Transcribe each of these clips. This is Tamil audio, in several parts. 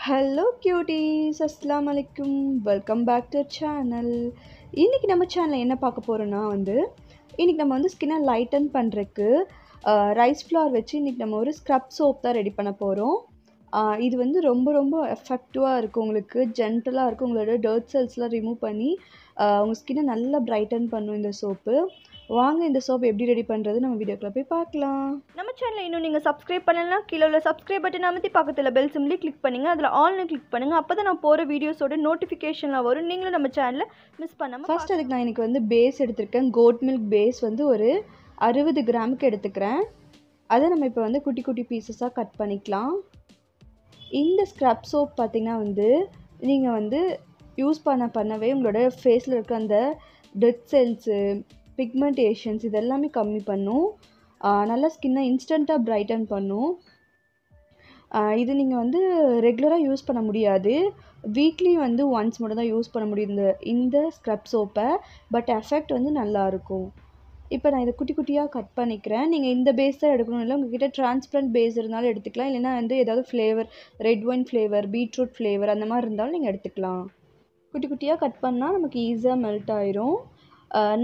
ஹலோ கியூட்டீஸ், அஸ்ஸலாமு அலைக்கும். Welcome back to channel. இன்றைக்கி நம்ம சேனலில் என்ன பார்க்க போகிறோன்னா இன்றைக்கி நம்ம ஸ்கின்னை லைட்டன் பண்ணுறதுக்கு ரைஸ் ஃப்ளார் வச்சு இன்றைக்கி நம்ம ஒரு ஸ்க்ரப் சோப் தான் ரெடி பண்ண போகிறோம். இது ரொம்ப ரொம்ப எஃபெக்டிவாக இருக்கும், உங்களுக்கு ஜென்டலாக இருக்கும், உங்களோட டர்ட் செல்ஸ்லாம் ரிமூவ் பண்ணி உங்கள் ஸ்கின்னை நல்லா பிரைட்டன் பண்ணும் இந்த சோப்பு. வாங்க இந்த சோப் எப்படி ரெடி பண்ணுறது நம்ம வீடியோக்குள்ளே போய் பார்க்கலாம். நம்ம சேனலை இன்னும் நீங்கள் சப்ஸ்கிரைப் பண்ணலாம், கீழே உள்ள சப்ஸ்கிரைப் பட்டன் அமைத்தி பக்கத்தில் பெல் சிம்லி கிளிக் பண்ணுங்கள், அதில் ஆல்னு கிளிக் பண்ணுங்கள். அப்போ தான் நான் போகிற வீடியோஸோட நோட்டிஃபிகேஷனில் வரும், நீங்களும் நம்ம சேனலை மிஸ் பண்ணாமல். ஃபர்ஸ்ட் அதுக்கு நான் இன்றைக்கி பேஸ் எடுத்திருக்கேன். கோட் மில்க் பேஸ் ஒரு 60 கிராமுக்கு எடுத்துக்கிறேன். அதை நம்ம இப்போ குட்டி குட்டி பீசஸாக கட் பண்ணிக்கலாம். இந்த ஸ்க்ரப் சோப் பார்த்திங்கன்னா நீங்கள் யூஸ் பண்ணவே உங்களோட ஃபேஸில் இருக்க அந்த டெட் செல்ஸு, பிக்மெண்டேஷன்ஸ் இதெல்லாமே கம்மி பண்ணும். நல்லா ஸ்கின்னை இன்ஸ்டண்ட்டாக பிரைட்டன் பண்ணும். இது நீங்கள் ரெகுலராக யூஸ் பண்ண முடியாது, வீக்லி ஒன்ஸ் மட்டும் தான் யூஸ் பண்ண முடியும் இந்த ஸ்க்ரப் சோப்பை. பட் எஃபெக்ட் நல்லாயிருக்கும். இப்போ நான் இதை குட்டி குட்டியாக கட் பண்ணிக்கிறேன். நீங்கள் இந்த பேஸ் தான் எடுக்கணும் இல்லை, உங்கள்கிட்ட டிரான்ஸ்பரண்ட் பேஸ் இருந்தாலும் எடுத்துக்கலாம், இல்லைன்னா ஏதாவது flavour, red wine flavour, beetroot flavour அந்த மாதிரி இருந்தாலும் நீங்கள் எடுத்துக்கலாம். குட்டி குட்டியாக கட் பண்ணால் நமக்கு ஈஸியாக மெல்ட் ஆயிரும்.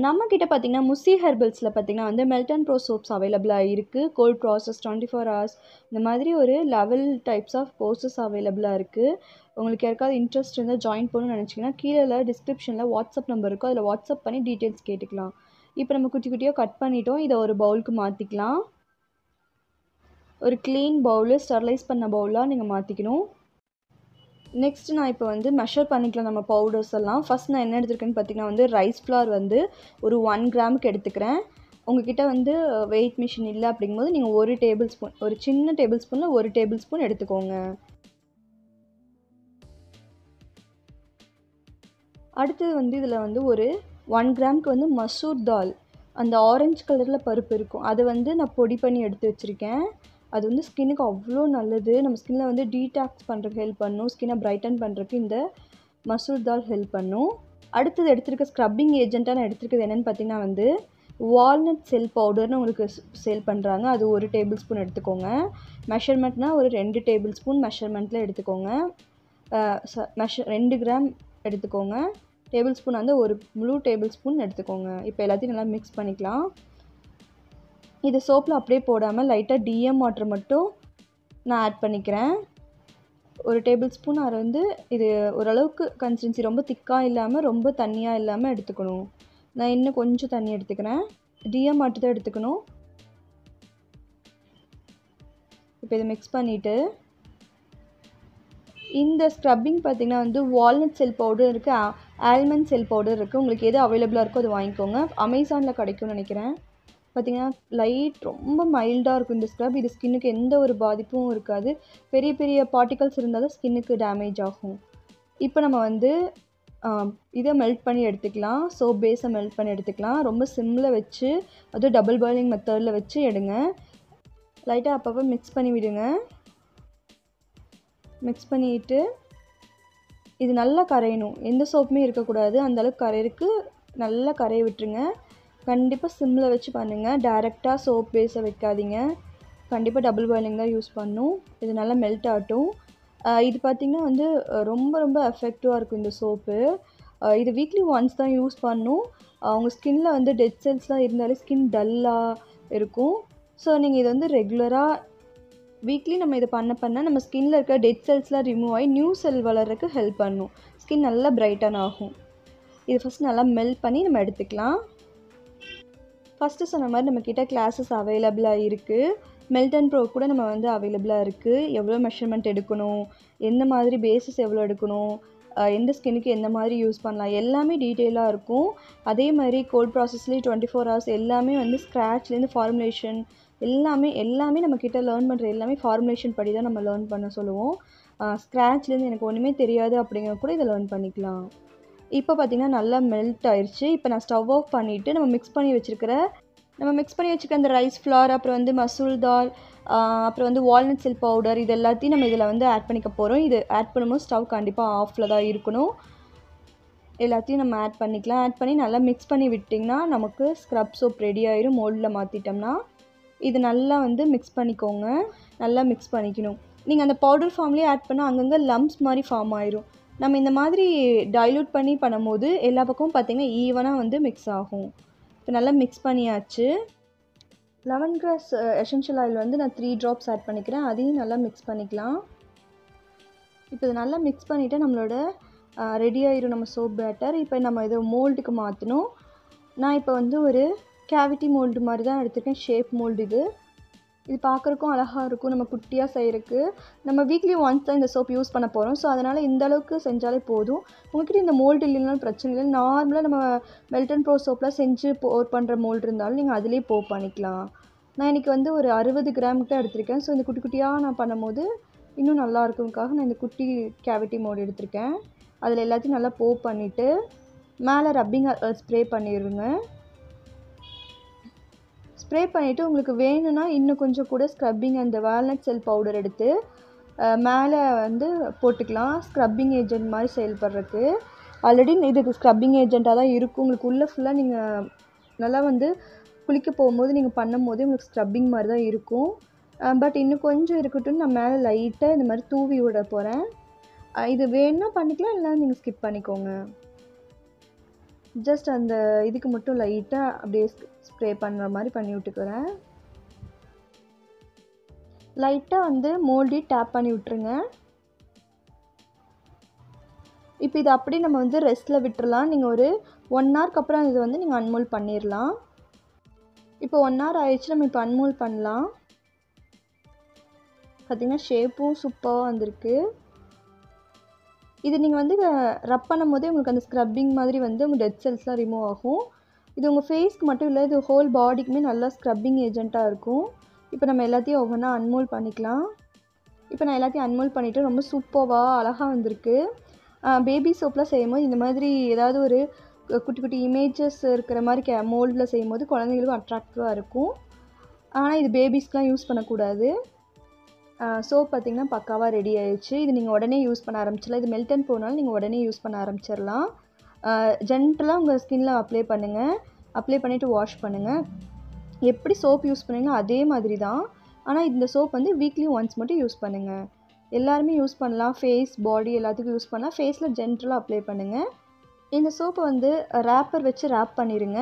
நம்மக்கிட்ட பார்த்திங்கன்னா முசி ஹெர்பல்ஸில் பார்த்திங்கன்னா மெல்ட் அண்ட் ப்ரோ சோப்ஸ் அவைலபிளாக இருக்குது. கோல்ட் ப்ராசஸ், 24 hours இந்த மாதிரி ஒரு லெவல் டைப்ஸ் ஆஃப் கோர்சஸ் அவைலபிளாக இருக்குது. உங்களுக்கு யாருக்காவது இன்ட்ரெஸ்ட் இருந்தால் ஜாயின் பண்ணணும்னு நினச்சிங்கன்னா கீழே டிஸ்கிரிப்ஷனில் வாட்ஸ்அப் நம்பர் இருக்கும், அதில் வாட்ஸ்அப் பண்ணி டீட்டெயில்ஸ் கேட்டுக்கலாம். இப்போ நம்ம குட்டி குட்டியாக கட் பண்ணிட்டோம். இதை ஒரு பவுலுக்கு மாற்றிக்கலாம். ஒரு க்ளீன் பவுலு, ஸ்டெர்லைஸ் பண்ண பவுலாக நீங்கள் மாற்றிக்கணும். நெக்ஸ்ட் நான் இப்போ மெஷர் பண்ணிக்கலாம் நம்ம பவுடர்ஸ் எல்லாம். ஃபஸ்ட் நான் என்ன எடுத்துருக்கேன்னு பார்த்தீங்கன்னா ரைஸ் ஃப்ளார் ஒரு 1 கிராமுக்கு எடுத்துக்கிறேன். உங்ககிட்ட வெயிட் மிஷின் இல்லை அப்படிங்கும்போது நீங்கள் 1 டேபிள் ஸ்பூன், ஒரு சின்ன டேபிள் ஸ்பூனில் 1 டேபிள் ஸ்பூன் எடுத்துக்கோங்க. அடுத்தது இதில் ஒரு 1 கிராமுக்கு மசூர் தால், அந்த ஆரஞ்சு கலரில் பருப்பு இருக்கும், அதை நான் பொடி பண்ணி எடுத்து வச்சுருக்கேன். அது ஸ்கின்னுக்கு அவ்வளோ நல்லது. நம்ம ஸ்கின்னை டீடாக்ஸ் பண்ணுறதுக்கு ஹெல்ப் பண்ணும், ஸ்கின்னை பிரைட்டன் பண்ணுறதுக்கு இந்த மசூர் தால் ஹெல்ப் பண்ணும். அடுத்தது எடுத்துருக்க ஸ்க்ரப்பிங் ஏஜென்ட்டாக நான் எடுத்துருக்கிறது என்னென்னு பார்த்தீங்கன்னா வால்நட் செல் பவுடர்னு உங்களுக்கு சேல் பண்ணுறாங்க. அது 1 டேபிள் ஸ்பூன் எடுத்துக்கோங்க. மெஷர்மெண்ட்னால் ஒரு 2 டேபிள் ஸ்பூன் மெஷர்மெண்ட்டில் எடுத்துக்கோங்க. 2 கிராம் எடுத்துக்கோங்க. டேபிள் ஸ்பூன் ஒரு முழு டேபிள் ஸ்பூன் எடுத்துக்கோங்க. இப்போ எல்லாத்தையும் நல்லா மிக்ஸ் பண்ணிக்கலாம். இது சோப்பில் அப்படியே போடாமல் லைட்டாக டிஎம் வாட்டர் மட்டும் நான் ஆட் பண்ணிக்கிறேன். 1 டேபிள் ஸ்பூன். அது இது ஓரளவுக்கு கன்சிஸ்டன்சி ரொம்ப திக்காக இல்லாமல் ரொம்ப தண்ணியாக இல்லாமல் எடுத்துக்கணும். நான் இன்னும் கொஞ்சம் தண்ணி எடுத்துக்கிறேன். டிஎம் வாட்டர் தான் எடுத்துக்கணும். இப்போ இதை மிக்ஸ் பண்ணிவிட்டு இந்த ஸ்க்ரப்பிங் பார்த்திங்கன்னா வால்நட் செல் பவுடர் இருக்குது, ஆல்மண்ட் செல் பவுடர் இருக்குது. உங்களுக்கு எது அவைலபிளாக இருக்கோ அது வாங்கிக்கோங்க. அமேசானில் கிடைக்கும்னு நினைக்கிறேன். பார்த்திங்கன்னா லைட் ரொம்ப மைல்டாக இருக்கும் இந்த ஸ்க்ரப். இது ஸ்கின்னுக்கு எந்த ஒரு பாதிப்பும் இருக்காது. பெரிய பெரிய பார்ட்டிகல்ஸ் இருந்தால் தான் ஸ்கின்னுக்கு டேமேஜ் ஆகும். இப்போ நம்ம இதை மெல்ட் பண்ணி எடுத்துக்கலாம். சோப் பேஸை மெல்ட் பண்ணி எடுத்துக்கலாம். ரொம்ப சிம்மில் வச்சு, அதுவும் டபுள் பாயிலிங் மெத்தடில் வச்சு எடுங்க. லைட்டாக அப்பப்போ மிக்ஸ் பண்ணி விடுங்க. மிக்ஸ் பண்ணிவிட்டு இது நல்லா கரையணும், எந்த சோப்புமே இருக்கக்கூடாது, அந்தளவுக்கு கரையிறதுக்கு நல்லா கரைய விட்டுருங்க. கண்டிப்பாக சிம்மில் வச்சு பண்ணுங்கள், டைரெக்டாக சோப் பேஸை வைக்காதீங்க. கண்டிப்பாக டபுள் பாயிலிங் தான் யூஸ் பண்ணணும். இது நல்லா மெல்ட் ஆகட்டும். இது பார்த்திங்கன்னா ரொம்ப ரொம்ப எஃபெக்டிவாக இருக்கும் இந்த சோப்பு. இது வீக்லி ஒன்ஸ் தான் யூஸ் பண்ணணும். உங்கள் ஸ்கின்னில் டெட் செல்ஸ்லாம் இருந்தாலே ஸ்கின் டல்லாக இருக்கும். ஸோ நீங்கள் இது ரெகுலராக வீக்லி நம்ம இதை பண்ண நம்ம ஸ்கின்னில் இருக்க டெட் செல்ஸ்லாம் ரிமூவ் ஆகி நியூ செல் வளர்கிறதுக்கு ஹெல்ப் பண்ணும். ஸ்கின் நல்லா பிரைட்டன் ஆகும். இது ஃபஸ்ட் நல்லா மெல்ட் பண்ணி நம்ம எடுத்துக்கலாம். ஃபஸ்ட்டு சொன்ன மாதிரி நம்மக்கிட்ட கிளாஸஸ் அவைலபிளாக இருக்குது. மெல்ட் அண்ட் ப்ரோ கூட நம்ம அவைலபிளாக இருக்குது. எவ்வளோ மெஷர்மெண்ட் எடுக்கணும், எந்த மாதிரி பேஸஸ் எவ்வளோ எடுக்கணும், எந்த ஸ்கின்னுக்கு எந்த மாதிரி யூஸ் பண்ணலாம், எல்லாமே டீட்டெயிலாக இருக்கும். அதே மாதிரி கோல்ட் ப்ராசஸ்லேயே 24 hours எல்லாமே ஸ்க்ராட்ச்லேருந்து ஃபார்முலேஷன் எல்லாமே நம்மக்கிட்ட லேர்ன் பண்ணுற எல்லாமே ஃபார்முலேஷன் படி தான் நம்ம லேர்ன் பண்ண சொல்லுவோம். ஸ்க்ராட்ச்லேருந்து எனக்கு ஒன்றுமே தெரியாது அப்படிங்கிற கூட இதை லேர்ன் பண்ணிக்கலாம். இப்போ பார்த்திங்கன்னா நல்லா மெல்ட் ஆயிடுச்சு. இப்போ நான் ஸ்டவ் ஆஃப் பண்ணிவிட்டு நம்ம மிக்ஸ் பண்ணி வச்சுருக்கிற அந்த ரைஸ் ஃப்ளார், அப்புறம் மசூர் தால், அப்புறம் வால்நட் செல் பவுடர், இது எல்லாத்தையும் நம்ம இதில் ஆட் பண்ணிக்க போகிறோம். இது ஆட் பண்ணும்போது ஸ்டவ் கண்டிப்பாக ஆஃபில் தான் இருக்கணும். எல்லாத்தையும் நம்ம ஆட் பண்ணிக்கலாம். ஆட் பண்ணி நல்லா மிக்ஸ் பண்ணி விட்டிங்கன்னா நமக்கு ஸ்க்ரப் சோப் ரெடி ஆயிரும். மோல்டில் மாற்றிட்டோம்னா இது நல்லா மிக்ஸ் பண்ணிக்கோங்க. நல்லா மிக்ஸ் பண்ணிக்கணும். நீங்கள் அந்த பவுடர் ஃபார்ம்லேயே ஆட் பண்ணால் அங்கங்கே லம்ப்ஸ் மாதிரி ஃபார்ம் ஆயிரும். நம்ம இந்த மாதிரி டைல்யூட் பண்ணி பண்ணும்போது எல்லா பக்கமும் பார்த்திங்கன்னா ஈவனாக வந்து மிக்ஸ் ஆகும். இப்போ நல்லா மிக்ஸ் பண்ணியாச்சு. லெமன் கிராஸ் எசென்ஷியல் ஆயில் வந்து நான் 3 ட்ராப்ஸ் ஆட் பண்ணிக்கிறேன். அதையும் நல்லா மிக்ஸ் பண்ணிக்கலாம். இப்போ இதை நல்லா மிக்ஸ் பண்ணிவிட்டு நம்மளோட ரெடி ஆயிரும் நம்ம சோப் பேட்டர். இப்போ நம்ம இதை மோல்டுக்கு மாற்றணும். நான் இப்போ வந்து ஒரு கேவிட்டி மோல்டு மாதிரி தான் எடுத்துருக்கேன். ஷேப் மோல்டு இது பார்க்குறக்கும் அழகாக இருக்கும். நம்ம குட்டியாக செய்கிறதுக்கு நம்ம வீக்லி ஒன்ஸ் தான் இந்த சோப் யூஸ் பண்ண போகிறோம். ஸோ அதனால் இந்த அளவுக்கு செஞ்சாலே போதும். உங்கள்கிட்ட இந்த மோல்டு இல்லைனாலும் பிரச்சனை இல்லை. நார்மலாக நம்ம மெல்டன் ப்ரோ சோப்லாம் செஞ்சு போர் பண்ணுற மோல்டு இருந்தாலும் நீங்கள் அதிலே போர் பண்ணிக்கலாம். நான் இன்றைக்கி வந்து ஒரு 60 கிராம் கிட்ட எடுத்திருக்கேன். ஸோ இந்த குட்டி குட்டியாக நான் பண்ணும்போது இன்னும் நல்லா இருக்கும்க்காக நான் இந்த குட்டி கேவிட்டி மோல்டு எடுத்திருக்கேன். அதில் எல்லாத்தையும் நல்லா போர் பண்ணிவிட்டு மேலே ரப்பிங் ஸ்ப்ரே பண்ணிடுங்க. ஸ்ப்ரே பண்ணிவிட்டு உங்களுக்கு வேணும்னா இன்னும் கொஞ்சம் கூட ஸ்க்ரப்பிங் அந்த வால்நட் செல் பவுடர் எடுத்து மேலே வந்து போட்டுக்கலாம். ஸ்க்ரப்பிங் ஏஜென்ட் மாதிரி செயல்படுறதுக்கு. ஆல்ரெடி இதுக்கு ஸ்க்ரப்பிங் ஏஜெண்ட்டாக தான் இருக்கும். உங்களுக்கு உள்ளே ஃபுல்லாக நீங்கள் நல்லா வந்து குளிக்க போகும்போது நீங்கள் பண்ணும்போது உங்களுக்கு ஸ்க்ரப்பிங் மாதிரி தான் இருக்கும். பட் இன்னும் கொஞ்சம் இருக்கட்டும். நான் மேலே லைட்டாக இந்த மாதிரி தூவி விட போகிறேன். இது வேணும்னா பண்ணிக்கலாம், இல்லைனா நீங்கள் ஸ்கிப் பண்ணிக்கோங்க. ஜஸ்ட் அந்த இதுக்கு மட்டும் லைட்டாக அப்படியே ஸ்ப்ரே பண்ணுற மாதிரி பண்ணி விட்டுக்கிறேன். லைட்டாக வந்து மோல்டி டேப் பண்ணி விட்டுருங்க. இப்போ இது அப்படியே நம்ம வந்து ரெஸ்ட்டில் விட்டுறலாம். நீங்கள் ஒரு 1 ஹவருக்கு அப்புறம் இது வந்து நீங்கள் அன்மோல்ட் பண்ணிடலாம். இப்போ 1 ஹவர் ஆயிடுச்சு. நம்ம இப்போ அன்மோல்ட் பண்ணலாம். பார்த்திங்கன்னா ஷேப்பும் சூப்பராக வந்திருக்கு. இது நீங்கள் வந்து ரப் பண்ணும் போதே உங்களுக்கு அந்த ஸ்க்ரப்பிங் மாதிரி வந்து உங்கள் டெட் செல்ஸ்லாம் ரிமூவ் ஆகும். இது உங்கள் ஃபேஸ்க்கு மட்டும் இல்லை, இது ஹோல் பாடிக்குமே நல்லா ஸ்க்ரப்பிங் ஏஜெண்ட்டாக இருக்கும். இப்போ நம்ம எல்லாத்தையும் ஒவ்வொன்றா அன்மோல்ட் பண்ணிக்கலாம். இப்போ நான் எல்லாத்தையும் அன்மோல்ட் பண்ணிவிட்டு ரொம்ப சூப்பராக அழகாக வந்திருக்கு. பேபி சோப்லாம் செய்யும்போது இந்த மாதிரி ஏதாவது ஒரு குட்டி குட்டி இமேஜஸ் இருக்கிற மாதிரி மோல்டில் செய்யும்போது குழந்தைங்களுக்கும் அட்ராக்டிவாக இருக்கும். ஆனால் இது பேபிஸ்க்கெலாம் யூஸ் பண்ணக்கூடாது. சோப் பார்த்திங்கன்னா பக்காவாக ரெடி ஆயிடுச்சு. இது நீங்கள் உடனே யூஸ் பண்ண ஆரம்பிச்சிடலாம். இது மெல்டன் போனாலும் நீங்கள் உடனே யூஸ் பண்ண ஆரம்பிச்சிடலாம். ஜென்டலாக உங்கள் ஸ்கின்னில் அப்ளை பண்ணுங்கள். அப்ளை பண்ணிவிட்டு வாஷ் பண்ணுங்கள். எப்படி சோப் யூஸ் பண்ணுவீங்களோ அதே மாதிரி தான். ஆனால் இந்த சோப் வந்து வீக்லி ஒன்ஸ் மட்டும் யூஸ் பண்ணுங்கள். எல்லாருமே யூஸ் பண்ணலாம். ஃபேஸ், பாடி எல்லாத்துக்கும் யூஸ் பண்ணலாம். ஃபேஸில் ஜென்டலாக அப்ளை பண்ணுங்கள். இந்த சோப்பை வந்து ரேப்பர் வச்சு ரேப் பண்ணிடுங்க.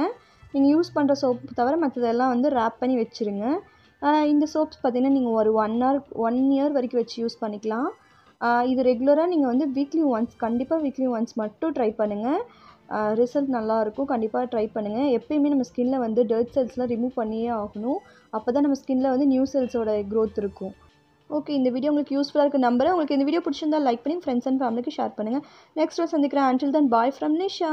நீங்கள் யூஸ் பண்ணுற சோப்பு தவிர மற்றதெல்லாம் வந்து ரேப் பண்ணி வச்சுருங்க. இந்த சோப்ஸ் பார்த்திங்கன்னா நீங்கள் ஒரு 1 இயர் வரைக்கும் வச்சு யூஸ் பண்ணிக்கலாம். இது ரெகுலராக நீங்கள் வந்து வீக்லி ஒன்ஸ், கண்டிப்பாக வீக்லி ஒன்ஸ் மட்டும் ட்ரை பண்ணுங்கள். ரிசல்ட் நல்லாயிருக்கும். கண்டிப்பாக ட்ரை பண்ணுங்கள். எப்பயுமே நம்ம ஸ்கின்னில் வந்து டர்ட் செல்ஸ்லாம் ரிமூவ் பண்ணியே ஆகணும். அப்போ தான் நம்ம ஸ்கின்னில் வந்து நியூ செல்ஸோட க்ரோத் இருக்கும். ஓகே, இந்த வீடியோ உங்களுக்கு யூஸ்ஃபுல்லாக இருக்குது நம்புறேன். உங்களுக்கு இந்த வீடியோ பிடிச்சிருந்தா லைக் பண்ணி ஃப்ரெண்ட்ஸ் அண்ட் ஃபேமிலிக்கு ஷேர் பண்ணுங்கள். நெக்ஸ்ட் சந்திக்கிறேன். Until then bye from Nisha.